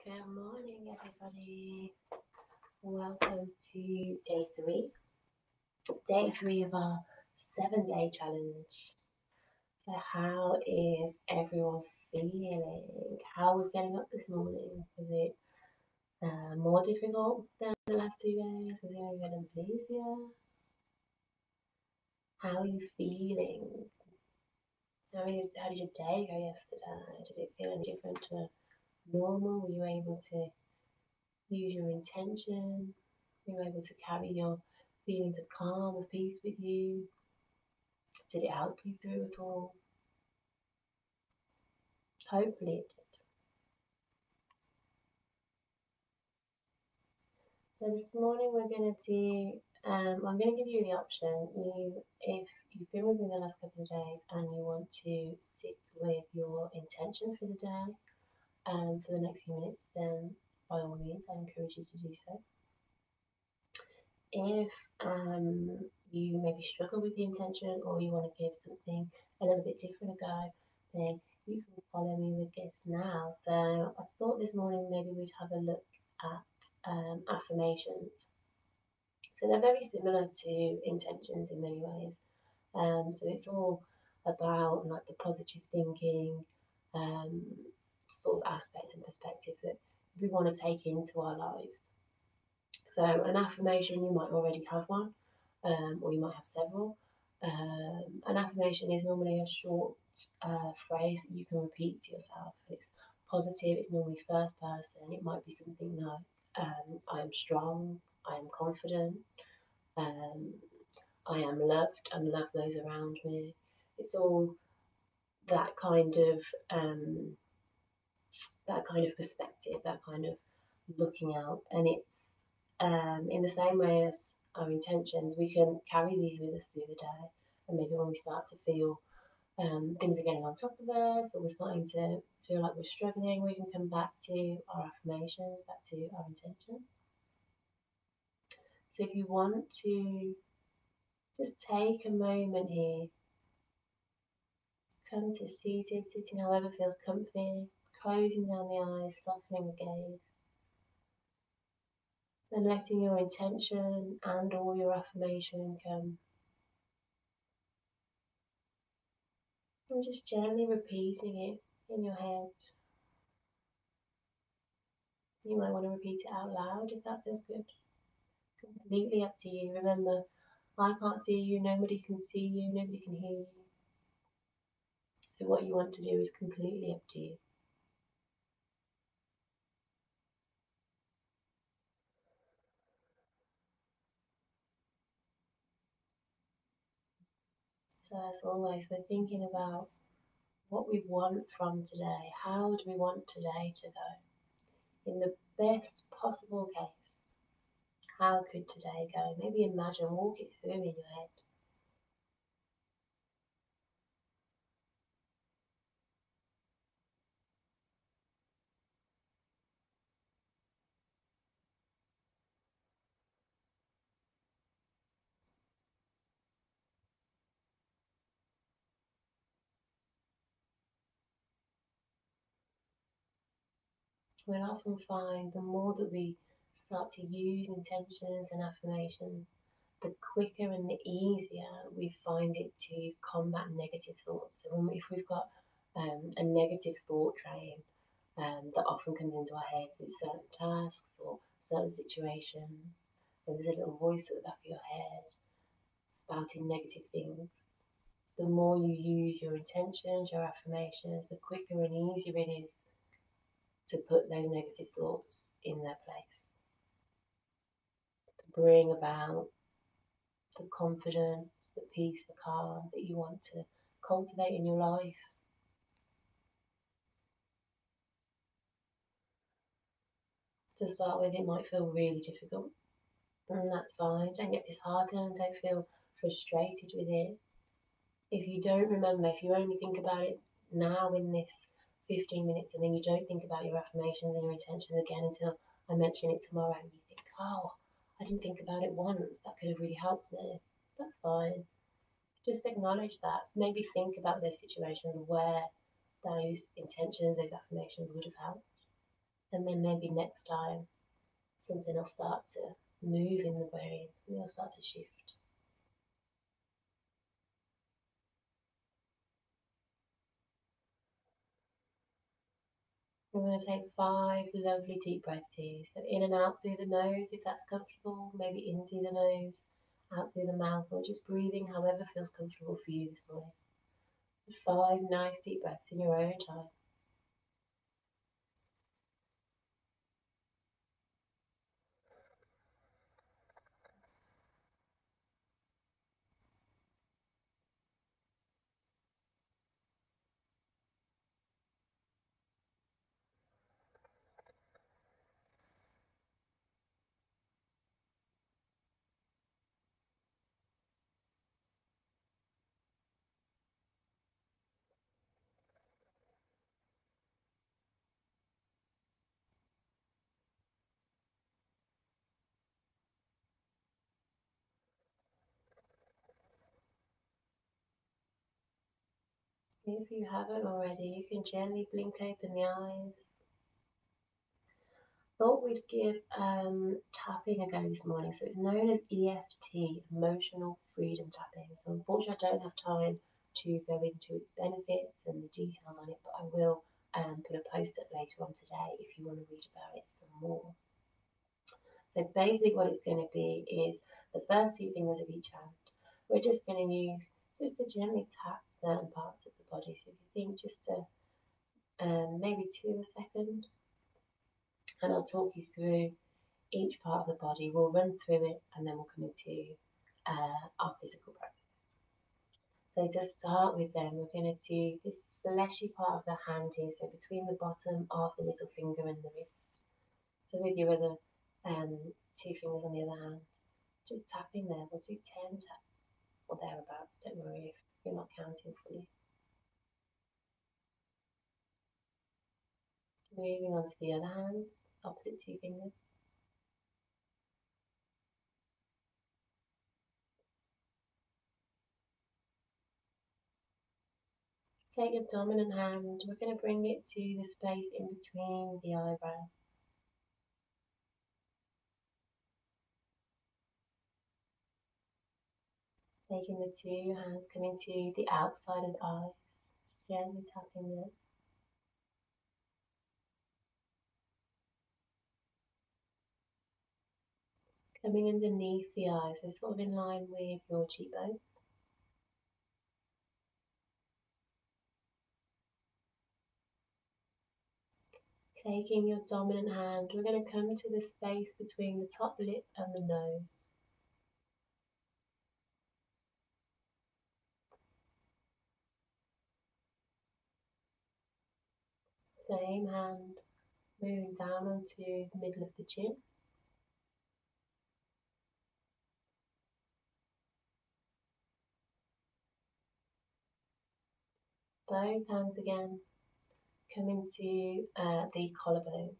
Good morning, everybody. Welcome to day three. Day three of our 7-day challenge. So how is everyone feeling? How was getting up this morning? Was it more difficult than the last 2 days? Was it maybe a little bit easier? How are you feeling? How did your day go yesterday? Did it feel any different to normal? Were you able to use your intention? Were you able to carry your feelings of calm, of peace with you? Did it help you through at all? Hopefully it did. So this morning we're going to do, I'm going to give you the option. If you've been with me the last couple of days and you want to sit with your intention for the day for the next few minutes, then by all means I encourage you to do so. If you maybe struggle with the intention or you want to give something a little bit different a go, then you can follow me with this now. So I thought this morning maybe we'd have a look at affirmations. So they're very similar to intentions in many ways. So it's all about like the positive thinking sort of aspect and perspective that we want to take into our lives. So an affirmation, you might already have one, or you might have several. An affirmation is normally a short phrase that you can repeat to yourself. It's positive, it's normally first person. It might be something like, I am strong, I am confident, I am loved, and love those around me. It's all that kind of perspective, that kind of looking out, and it's in the same way as our intentions, we can carry these with us through the day, and maybe when we start to feel things are getting on top of us, or we're starting to feel like we're struggling, we can come back to our affirmations, back to our intentions. So if you want to just take a moment here, come to seated, sitting however feels comfy, closing down the eyes, softening the gaze, and letting your intention and all your affirmation come. And just gently repeating it in your head. You might want to repeat it out loud if that feels good. Completely up to you. Remember, I can't see you, nobody can see you, nobody can hear you. So what you want to do is completely up to you. So as always, we're thinking about what we want from today. How do we want today to go? In the best possible case, how could today go? Maybe imagine, walk it through in your head. We'll often find the more that we start to use intentions and affirmations, the quicker and the easier we find it to combat negative thoughts. So if we've got a negative thought train that often comes into our heads with certain tasks or certain situations, and there's a little voice at the back of your head spouting negative things, the more you use your intentions, your affirmations, the quicker and easier it is to put those negative thoughts in their place, to bring about the confidence, the peace, the calm that you want to cultivate in your life. To start with, it might feel really difficult, and that's fine. Don't get disheartened, don't feel frustrated with it. If you don't remember, if you only think about it now in this 15 minutes and then you don't think about your affirmations and your intentions again until I mention it tomorrow, and you think, oh, I didn't think about it once, that could have really helped me. That's fine. Just acknowledge that. Maybe think about those situations where those intentions, those affirmations would have helped. And then maybe next time something will start to move in the brain, something will start to shift. We're going to take 5 lovely deep breaths here. So in and out through the nose if that's comfortable, maybe in through the nose, out through the mouth, or just breathing however feels comfortable for you this morning. 5 nice deep breaths in your own time. If you haven't already, you can gently blink open the eyes. Thought we'd give tapping a go this morning. So it's known as EFT, Emotional Freedom Tapping. So unfortunately, I don't have time to go into its benefits and the details on it, but I will put a post up later on today if you want to read about it some more. So basically, what it's going to be is the first 2 fingers of each hand. We're just going to use just to gently tap certain parts of the body. So if you think just to maybe 2 a second, and I'll talk you through each part of the body. We'll run through it and then we'll come into our physical practice. So to start with then, we're going to do this fleshy part of the hand here, so between the bottom of the little finger and the wrist. So with your other 2 fingers on the other hand, just tapping there. We'll do 10 taps or thereabouts, don't worry if you're not counting fully. Moving on to the other hand, opposite 2 fingers. Take your dominant hand, we're going to bring it to the space in between the eyebrows. Taking the 2 hands, coming to the outside of the eyes, gently tapping there. Coming underneath the eyes, so sort of in line with your cheekbones. Taking your dominant hand, we're going to come to the space between the top lip and the nose. Same hand, moving down onto the middle of the chin. Both hands again, coming to the collarbones.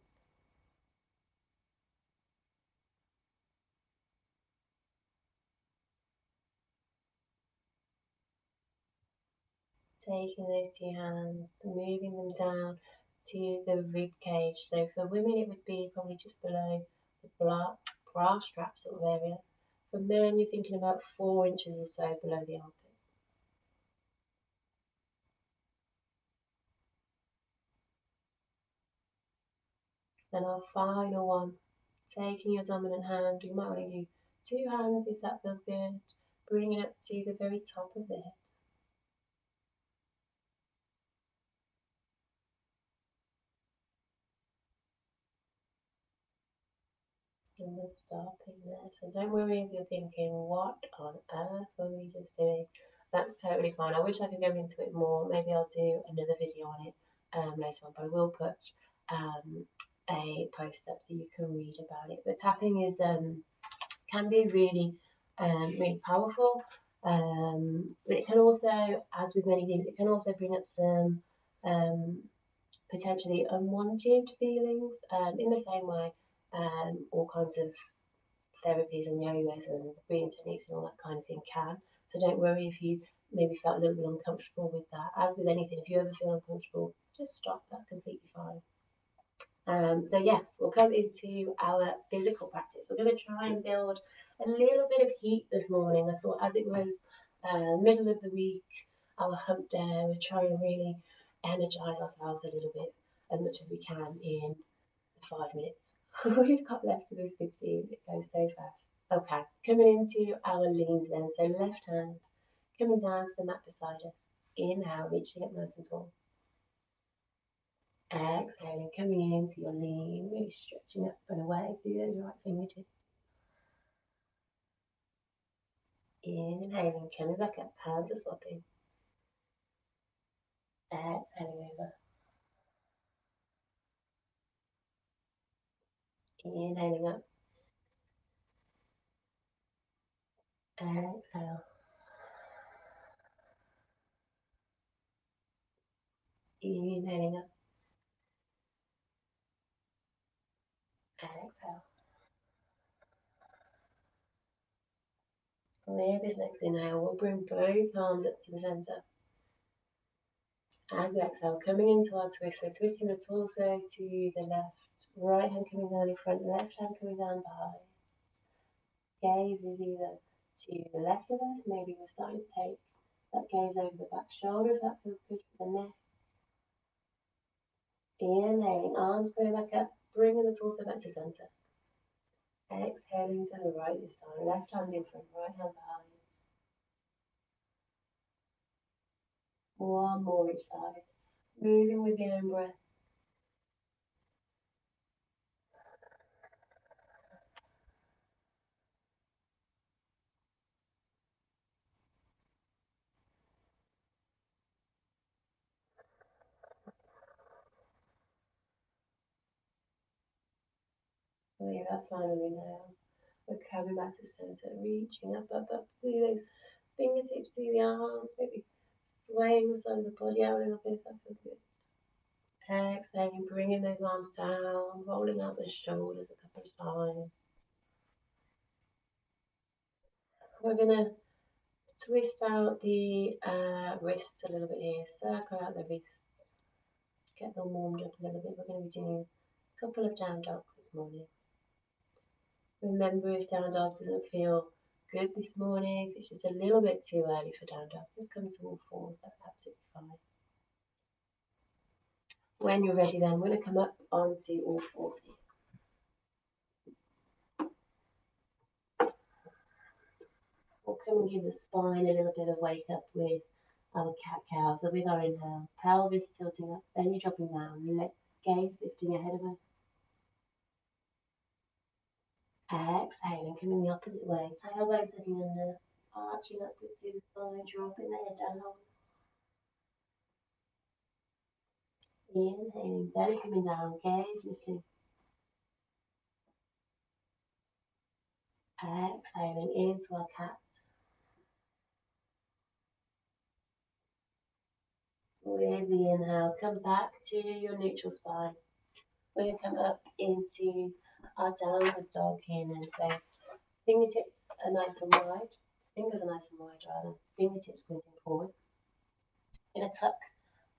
Taking those 2 hands, moving them down to the rib cage. So for women, it would be probably just below the bra strap sort of area. For men, you're thinking about 4 inches or so below the armpit. Then our final one, taking your dominant hand, you might want to use 2 hands if that feels good, bringing it up to the very top of the head. And we're stopping there. So don't worry if you're thinking, what on earth were we just doing? That's totally fine. I wish I could go into it more. Maybe I'll do another video on it later on, but I will put a post up so you can read about it. But tapping is can be really really powerful. But it can also, as with many things, it can also bring up some potentially unwanted feelings in the same way all kinds of therapies and yogas and breathing techniques and all that kind of thing can. So don't worry if you maybe felt a little bit uncomfortable with that. As with anything, if you ever feel uncomfortable, just stop. That's completely fine. So yes, we'll come into our physical practice. We're going to try and build a little bit of heat this morning. I thought as it was middle of the week, our hump day, we're trying to really energize ourselves a little bit as much as we can in the 5 minutes we've got left to this 15. It goes so fast. Okay, coming into our leans then. So left hand coming down to the mat beside us. Inhale, reaching up nice and tall. Exhaling, coming into your lean, really stretching up and away through those right fingertips. Inhaling, coming back up, hands are swapping. Exhaling over. Inhaling up. Exhale. Inhaling up. Exhale. With this next inhale, we'll bring both arms up to the center. As we exhale, coming into our twist, so twisting the torso to the left, right hand coming down in front, left hand coming down behind. Gaze is either to the left of us, maybe we're starting to take that gaze over the back shoulder if that feels good for the neck. Inhaling, arms going back up, bringing the torso back to center. Exhaling to the right this time, left hand in front, right hand behind. One more each side. Moving with your own breath. With that final inhale, we're coming back to center, reaching up, up, up through those fingertips, through the arms, maybe swaying the side of the body out a little bit if that feels good. Exhaling, bringing those arms down, rolling out the shoulders a couple of times. We're going to twist out the wrists a little bit here, circle out the wrists, get them warmed up a little bit. We're going to be doing a couple of down dogs this morning. Remember, if down dog doesn't feel good this morning, if it's just a little bit too early for down dog, just come to all fours, that's absolutely fine. When you're ready then, we're going to come up onto all fours here. We'll come and give the spine a little bit of wake up with our cat-cow. So with our inhale, pelvis tilting up, belly dropping down, gaze lifting ahead of us. Exhaling, coming the opposite way, tailbone tucking under, arching upwards through the spine, dropping the head down. Inhaling, belly coming down, gaze lifting. Exhaling into our cat. With the inhale, come back to your neutral spine. We're going to come up into our downward dog here now. So fingertips are nice and wide. Fingers are nice and wide rather. Fingertips pointing forwards. We're going to tuck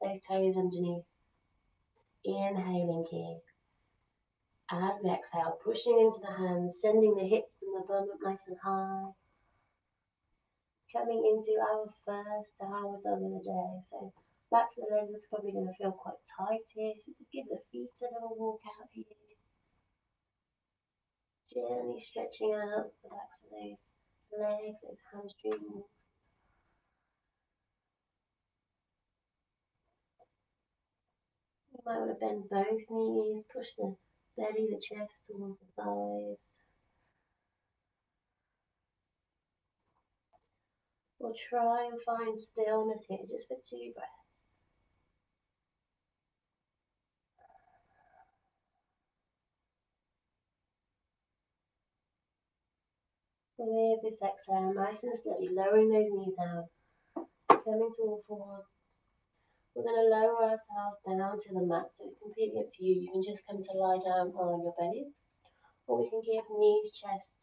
those toes underneath. Inhaling here. As we exhale, pushing into the hands, sending the hips and the bum up nice and high. Coming into our first downward dog of the day. So backs of the legs are probably going to feel quite tight here. So just give the feet a little walk out here. Gently stretching out the backs of those legs, those hamstrings. You might want to bend both knees, push the belly, the chest towards the thighs. We'll try and find stillness here just for 2 breaths. With this exhale, nice and steady, lowering those knees down, coming to all fours. We're going to lower ourselves down to the mat, so it's completely up to you. You can just come to lie down on your bellies, or we can give knees, chest,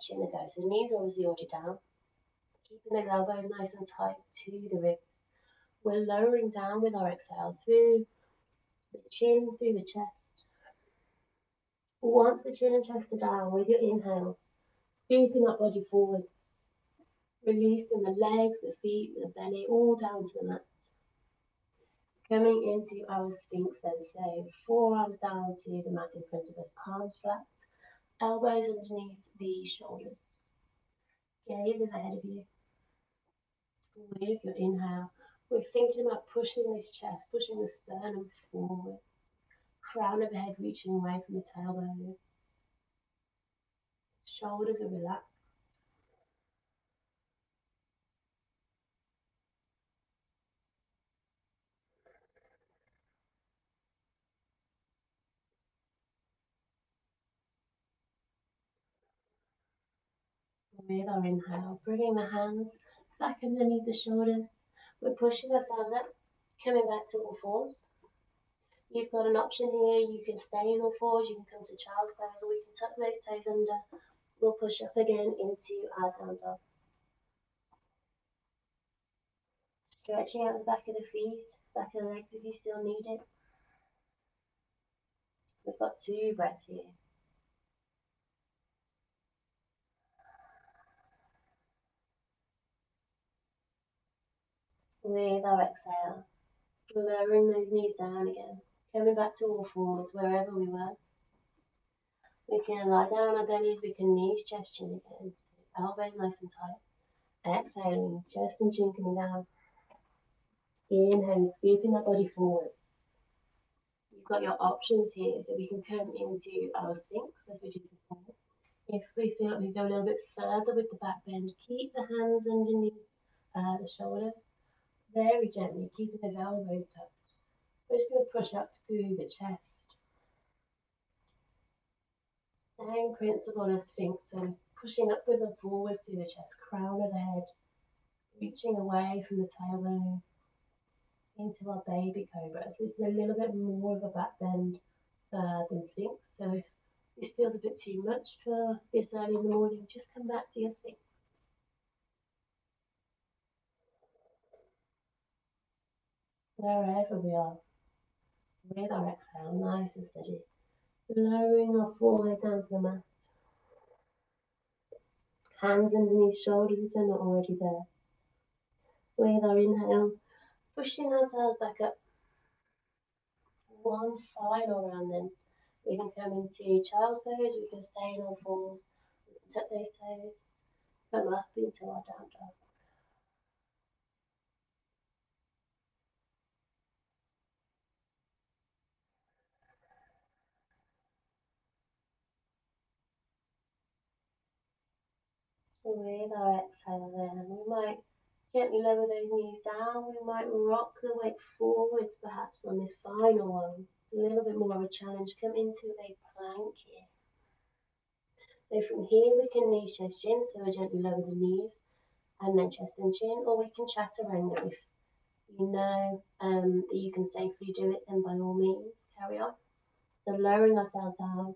chin a go. So knees are obviously already down, keeping those elbows nice and tight to the ribs. We're lowering down with our exhale through the chin, through the chest. Once the chin and chest are down with your inhale, scooping that body forwards, releasing the legs, the feet, the belly, all down to the mat. Coming into our Sphinx then, so forearms down to the mat in front of us, palms flat, elbows underneath the shoulders. Gaze is ahead of you. With your inhale, we're thinking about pushing this chest, pushing the sternum forward, crown of the head reaching away from the tailbone. Shoulders are relaxed. With our inhale, bringing the hands back underneath the shoulders. We're pushing ourselves up, coming back to all fours. You've got an option here. You can stay in all fours, you can come to child's pose, or we can tuck those toes under. We'll push up again into our down dog. Stretching out the back of the feet, back of the legs if you still need it. We've got 2 breaths here. With our exhale, lowering those knees down again, coming back to all fours wherever we were. We can lie down on our bellies, we can knees, chest, chin again. Elbows nice and tight. Exhaling, chest and chin coming down. Inhaling, scooping that body forward. You've got your options here, so we can come into our Sphinx as we did before. If we feel like we go a little bit further with the back bend, keep the hands underneath the shoulders. Very gently, keeping those elbows tucked. We're just going to push up through the chest. Same principle as Sphinx, so pushing upwards and forwards through the chest, crown of the head, reaching away from the tailbone into our baby cobra. So this is a little bit more of a back bend than Sphinx. So if this feels a bit too much for this early in the morning, just come back to your Sphinx. Wherever we are, with our exhale, nice and steady, lowering our forehead down to the mat. Hands underneath shoulders if they're not already there. With our inhale, pushing ourselves back up. One final round then. We can come into child's pose, we can stay in all fours, we can tuck those toes, come up into our down dog. With our exhale then, we might gently lower those knees down, we might rock the weight forwards perhaps on this final one. A little bit more of a challenge, come into a plank here. So from here we can knees, chest, chin, so we gently lower the knees and then chest and chin, or we can chaturanga if you know that you can safely do it, then by all means carry on. So lowering ourselves down,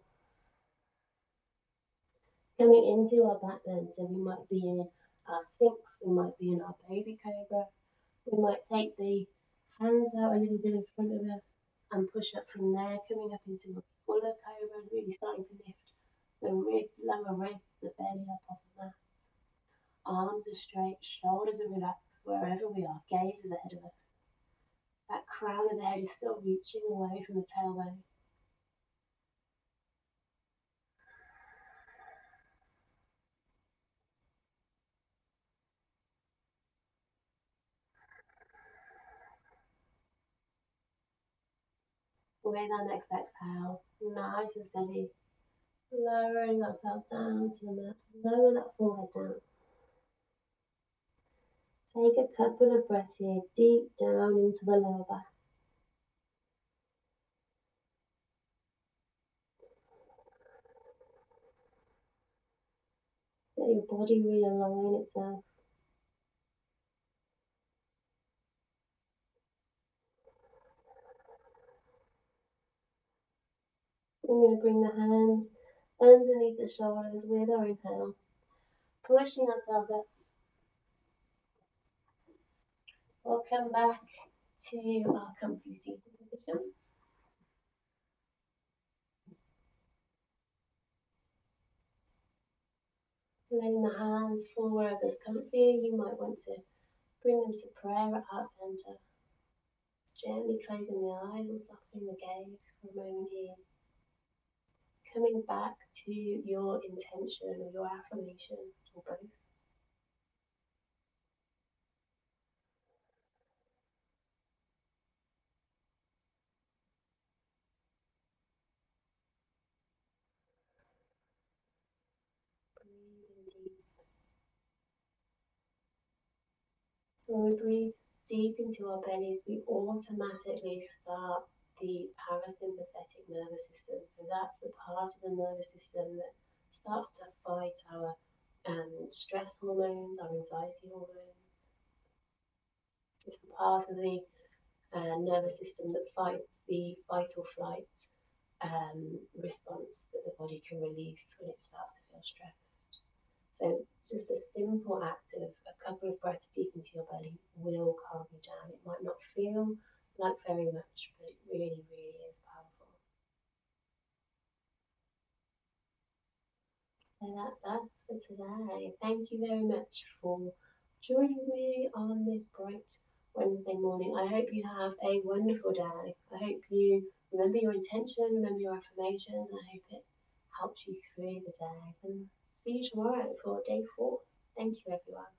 coming into our back bend, so we might be in our Sphinx, we might be in our baby cobra, we might take the hands out a little bit in front of us and push up from there, coming up into a fuller cobra, really starting to lift the lower ribs, the belly up off the mat. Arms are straight, shoulders are relaxed wherever we are, gaze is ahead of us. That crown of the head is still reaching away from the tailbone. With our next exhale, nice and steady, lowering ourselves down to the mat, lower that forehead down. Take a couple of breaths here, deep down into the lower back. Let your body realign itself. We're going to bring the hands underneath the shoulders with our inhale, pushing ourselves up. We'll come back to our comfy seated position. letting the hands fall wherever's comfy. You might want to bring them to prayer at heart center. Gently closing the eyes or softening the gaze for a moment here. Coming back to your intention or your affirmation or both. Breathing deep. So when we breathe deep into our bellies, we automatically start the parasympathetic nervous system. So that's the part of the nervous system that starts to fight our stress hormones, our anxiety hormones. It's the part of the nervous system that fights the fight or flight response that the body can release when it starts to feel stressed. So just a simple act of a couple of breaths deep into your belly will calm you down. It might not feel like very much, but it really, really is powerful. So that's us for today. Thank you very much for joining me on this bright Wednesday morning. I hope you have a wonderful day. I hope you remember your intention, remember your affirmations, and I hope it helps you through the day. And see you tomorrow for day 4. Thank you, everyone.